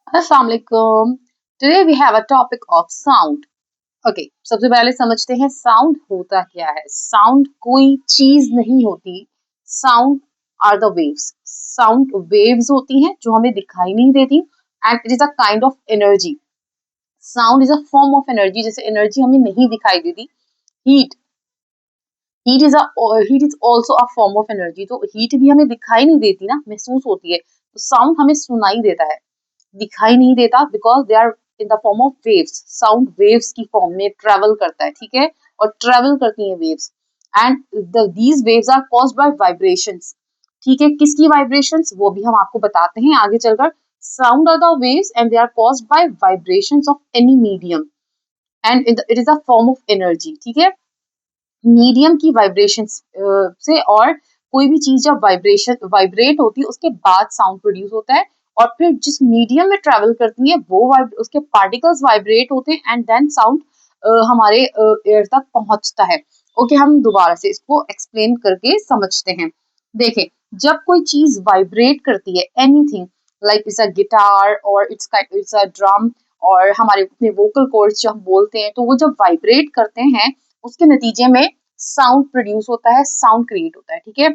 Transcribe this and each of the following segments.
Assalamualaikum. Today we have a topic of sound. Okay, सबसे पहले समझते हैं साउंड होता क्या है. साउंड कोई चीज नहीं होती. Sound are the waves. Sound waves होती हैं जो हमें दिखाई नहीं देती and it is a kind of energy. Sound is a form of energy. जैसे एनर्जी हमें नहीं दिखाई देती. Heat heat is heat is also a form of energy. तो हीट भी हमें दिखाई नहीं देती ना, महसूस होती है. तो साउंड हमें सुनाई देता है, दिखाई नहीं देता, because they are in the form of waves. Sound waves की फॉर्म में ट्रेवल करता है, ठीक है, और ट्रेवल करती हैं waves. And these waves are caused by vibrations. ठीक है, किसकी वाइब्रेशंस वो भी हम आपको बताते हैं आगे चलकर. Sound are the waves and they are caused by vibrations of any medium and it is a form of energy. ठीक है, मीडियम की वाइब्रेशन से, और कोई भी चीज जब वाइब्रेट होती है उसके बाद साउंड प्रोड्यूस होता है. और फिर जिस मीडियम में ट्रेवल करती है वो उसके पार्टिकल्स वाइब्रेट होते हैं एंड देन साउंड हमारे एयर तक पहुंचता है. ओके, हम दोबारा से इसको एक्सप्लेन करके समझते हैं. देखें, जब कोई चीज वाइब्रेट करती है, anything like it's a guitar और इट्स अ ड्रम, और हमारे अपने वोकल कॉर्ड्स जो हम बोलते हैं, तो वो जब वाइब्रेट करते हैं उसके नतीजे में साउंड प्रोड्यूस होता है, साउंड क्रिएट होता है. ठीक है,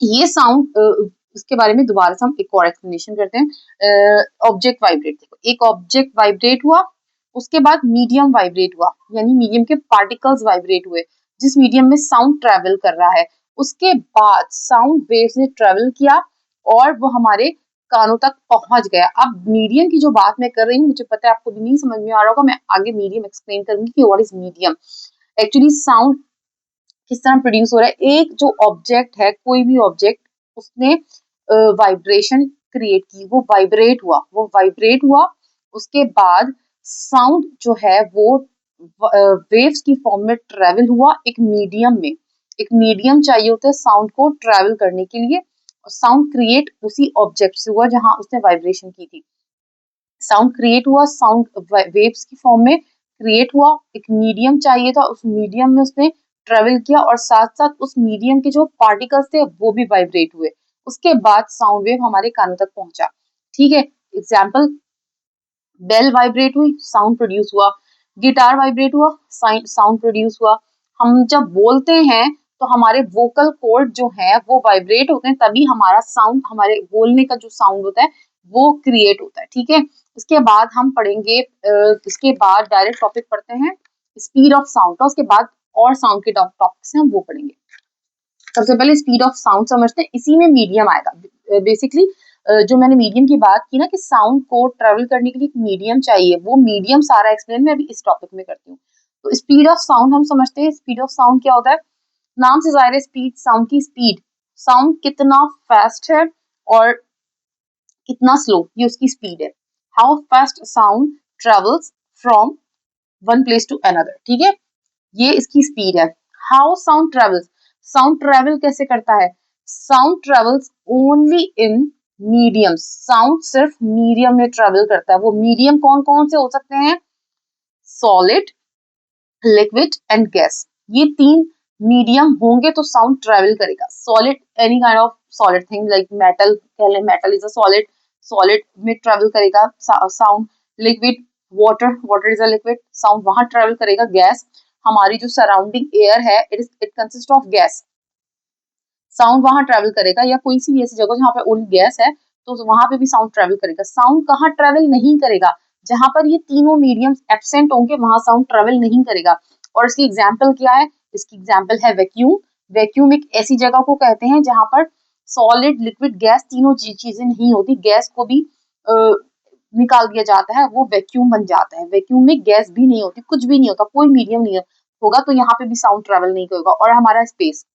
ये साउंड इसके बारे में दोबारा से हम एक और एक्सप्लेनेशन करते हैं. ऑब्जेक्ट वाइब्रेट, देखो एक ऑब्जेक्ट वाइब्रेट हुआ, उसके बाद मीडियम वाइब्रेट हुआ, यानी मीडियम के पार्टिकल्स वाइब्रेट हुए जिस मीडियम में साउंड ट्रेवल कर रहा है. उसके बाद साउंड वेव्स ने ट्रेवल किया और वो हमारे कानों तक पहुंच गया. अब मीडियम की जो बात मैं कर रही हूँ, मुझे पता है आपको भी नहीं समझ में आ रहा होगा, मैं आगे मीडियम एक्सप्लेन करूंगी कि what is medium. Actually sound किस तरह प्रोड्यूस हो रहा है. एक जो ऑब्जेक्ट है, कोई भी ऑब्जेक्ट, उसने वाइब्रेशन क्रिएट की, वो वाइब्रेट हुआ. उसके बाद साउंड जो है वो वेव्स की फॉर्म में ट्रेवल हुआ एक मीडियम में. एक मीडियम चाहिए होता है साउंड को ट्रेवल करने के लिए, और साउंड क्रिएट उसी ऑब्जेक्ट से हुआ जहां उसने वाइब्रेशन की थी. साउंड क्रिएट हुआ, साउंड वेव्स की फॉर्म में क्रिएट हुआ. एक मीडियम चाहिए था, उस मीडियम में उसने ट्रेवल किया, और साथ साथ उस मीडियम के जो पार्टिकल्स थे वो भी वाइब्रेट हुए. उसके बाद साउंड वेव हमारे कानों तक पहुंचा. ठीक है, एग्जाम्पल, बेल वाइब्रेट हुई, साउंड प्रोड्यूस हुआ. गिटार वाइब्रेट हुआ, साउंड प्रोड्यूस हुआ. हम जब बोलते हैं तो हमारे वोकल कॉर्ड जो है वो वाइब्रेट होते हैं, तभी हमारा साउंड, हमारे बोलने का जो साउंड होता है वो क्रिएट होता है. ठीक है, इसके बाद हम पढ़ेंगे, इसके बाद डायरेक्ट टॉपिक पढ़ते हैं स्पीड ऑफ साउंड का. उसके बाद और साउंड के टॉपिक्स हैं हम वो पढ़ेंगे. सबसे पहले स्पीड ऑफ साउंड समझते हैं, इसी में मीडियम आएगा. बेसिकली जो मैंने मीडियम की बात की ना, कि साउंड को ट्रेवल करने के लिए एक मीडियम चाहिए, वो मीडियम सारा एक्सप्लेन मैं अभी इस टॉपिक में करती हूँ. तो स्पीड ऑफ साउंड हम समझते हैं. स्पीड ऑफ साउंड क्या होता है? नाम से जाहिर है, स्पीड, साउंड की स्पीड. साउंड कितना फास्ट है और कितना स्लो, ये उसकी स्पीड है. How fast sound travels from one place to another. ठीक है, ये इसकी स्पीड है. How sound travels, sound travel कैसे करता है? Sound travels only in medium. Sound सिर्फ मीडियम में ट्रेवल करता है. वो मीडियम कौन कौन से हो सकते हैं? Solid, liquid and gas. ये तीन मीडियम होंगे तो साउंड ट्रेवल करेगा. Solid, any kind of solid thing like metal, कह लें metal is a solid, solid में ट्रेवल करेगा sound. Liquid, water, water is a liquid, sound वहां ट्रेवल करेगा. गैस, हमारी जो सराउंडिंग एयर है, it consist of gas, sound वहां ट्रेवल करेगा. या कोई सी भी ऐसी जगह जहाँ पे ओनली गैस है, तो वहां पे भी साउंड ट्रेवल करेगा. साउंड कहाँ ट्रेवल नहीं करेगा? जहां पर ये तीनों मीडियम एब्सेंट होंगे वहां साउंड ट्रेवल नहीं करेगा. और इसकी एग्जाम्पल क्या है? इसकी एग्जाम्पल है वैक्यूम. वैक्यूम एक ऐसी जगह को कहते हैं जहां पर सॉलिड, लिक्विड, गैस तीनों चीजें नहीं होती. गैस को भी निकाल दिया जाता है, वो वैक्यूम बन जाता है. वैक्यूम में गैस भी नहीं होती, कुछ भी नहीं होता, कोई मीडियम नहीं होगा, तो यहाँ पे भी साउंड ट्रेवल नहीं करेगा. और हमारा स्पेस,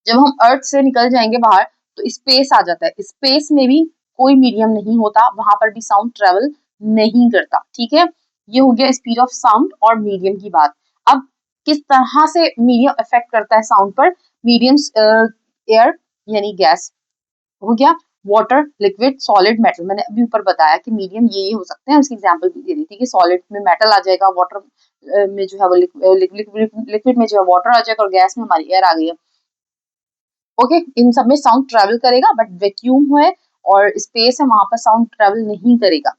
जब हम अर्थ से निकल जाएंगे बाहर तो स्पेस आ जाता है. स्पेस में भी कोई मीडियम नहीं होता, वहां पर भी साउंड ट्रेवल नहीं करता. ठीक है, ये हो गया स्पीड ऑफ साउंड और मीडियम की बात. अब किस तरह से मीडियम इफेक्ट करता है साउंड पर? मीडियम, एयर यानी गैस हो गया, वाटर, लिक्विड, सॉलिड, मेटल. मैंने अभी ऊपर बताया कि मीडियम ये हो सकते हैं, उसकी एग्जांपल भी दे दी थी कि सॉलिड में मेटल आ जाएगा, वाटर में जो है वो लिक्विड में जो है वाटर आ जाएगा, और गैस में हमारी एयर आ गई है. ओके, इन सब में साउंड ट्रेवल करेगा, बट वैक्यूम है और स्पेस है वहां पर साउंड ट्रेवल नहीं करेगा।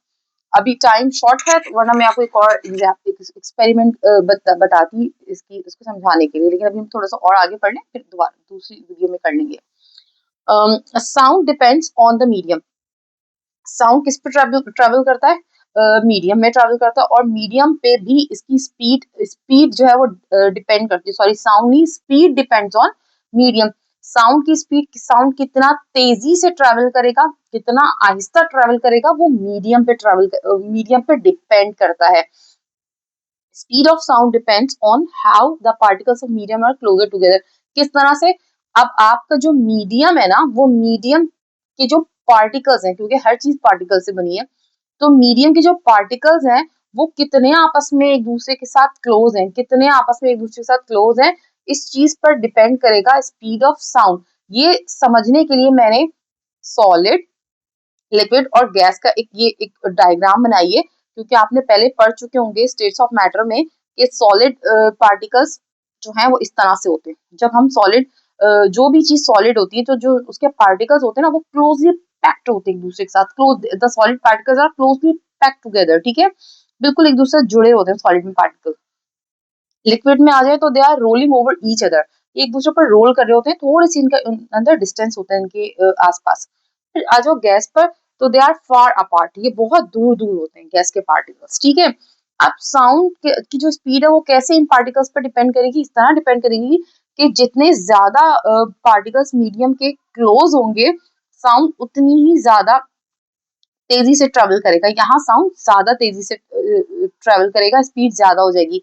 अभी टाइम शॉर्ट है तो वरना मैं आपको एक और एक्सपेरिमेंट बताती इसकी इसको समझाने के लिए, लेकिन अभी हम थोड़ा सा और आगे पढ़ लें फिर दोबारा दूसरी वीडियो में कर लेंगे। Sound depends on the medium. Sound किस पे ट्रेवल ट्रेवल करता है? मीडियम में ट्रेवल करता है, और मीडियम पे भी इसकी स्पीड स्पीड जो है वो डिपेंड करती है, सॉरी साउंड नहीं, speed depends on medium. Sound की स्पीड, साउंड कितना तेजी से ट्रेवल करेगा, कितना आहिस्ता ट्रेवल करेगा, वो मीडियम पे डिपेंड करता है। Speed of sound depends on how the particles of medium are closer together. किस तरह से? अब आपका जो मीडियम है ना, वो मीडियम के जो पार्टिकल्स हैं, क्योंकि हर चीज पार्टिकल से बनी है, तो मीडियम के जो पार्टिकल्स हैं वो कितने आपस में एक दूसरे के साथ क्लोज हैं, कितने आपस में एक दूसरे के साथ क्लोज हैं, इस चीज पर डिपेंड करेगा स्पीड ऑफ साउंड। ये समझने के लिए मैंने सॉलिड, लिक्विड और गैस का एक डायग्राम बनाई है, क्योंकि आपने पहले पढ़ चुके होंगे स्टेट्स ऑफ मैटर में कि सॉलिड पार्टिकल्स जो हैं वो इस तरह से होते हैं। जब हम सॉलिड, जो भी चीज सॉलिड होती है तो जो उसके पार्टिकल्स होते हैं ना वो क्लोजली पैक्ड होते हैं एक दूसरे के साथ, close, the solid particles are closely packed together, ठीक है, बिल्कुल एक दूसरे से जुड़े होते हैं सॉलिड में पार्टिकल। लिक्विड में आ जाए तो they are rolling over each other, एक दूसरे पर रोल कर रहे होते हैं, थोड़ी सी इनका अंदर डिस्टेंस होता है इनके आसपास। फिर आ जाओ गैस पर, तो दे आर फार अपार्ट, ये बहुत दूर दूर होते हैं गैस के पार्टिकल्स, ठीक है। अब साउंड की जो स्पीड है वो कैसे इन पार्टिकल्स पर डिपेंड करेगी? इस तरह डिपेंड करेगी कि जितने ज्यादा पार्टिकल्स मीडियम के क्लोज होंगे, साउंड उतनी ही ज्यादा तेजी से ट्रेवल करेगा। यहाँ साउंड ज्यादा तेजी से ट्रेवल करेगा, स्पीड ज्यादा हो जाएगी।